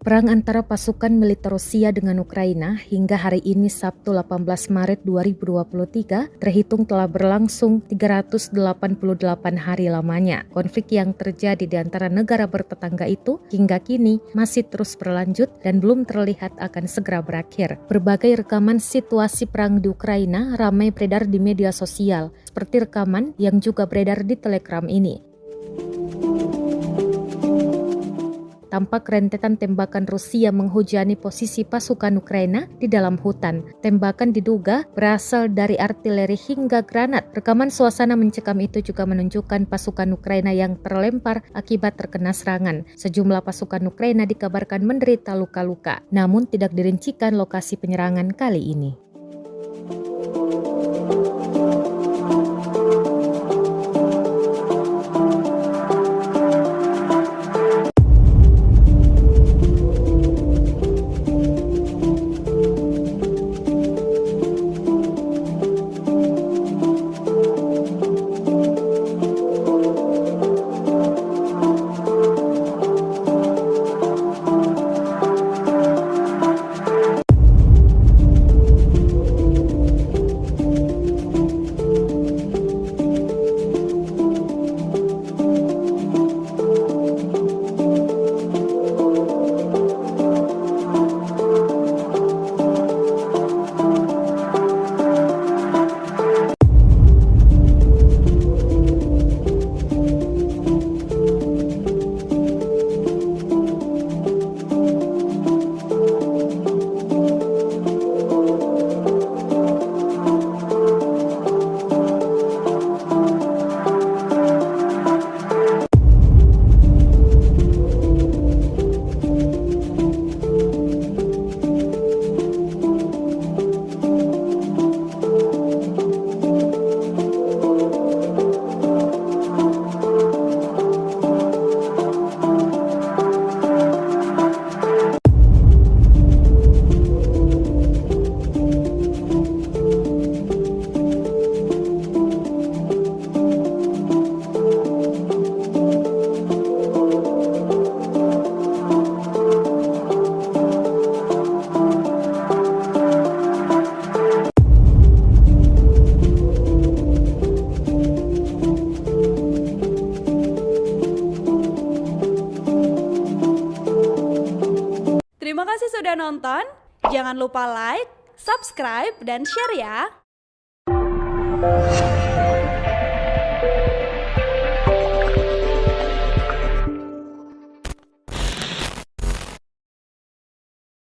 Perang antara pasukan militer Rusia dengan Ukraina hingga hari ini Sabtu 18 Maret 2023 terhitung telah berlangsung 388 hari lamanya. Konflik yang terjadi di antara negara bertetangga itu hingga kini masih terus berlanjut dan belum terlihat akan segera berakhir. Berbagai rekaman situasi perang di Ukraina ramai beredar di media sosial, seperti rekaman yang juga beredar di Telegram ini. Tampak rentetan tembakan Rusia menghujani posisi pasukan Ukraina di dalam hutan. Tembakan diduga berasal dari artileri hingga granat. Rekaman suasana mencekam itu juga menunjukkan pasukan Ukraina yang terlempar akibat terkena serangan. Sejumlah pasukan Ukraina dikabarkan menderita luka-luka, namun tidak dirincikan lokasi penyerangan kali ini. Terima kasih sudah nonton. Jangan lupa like, subscribe, dan share ya.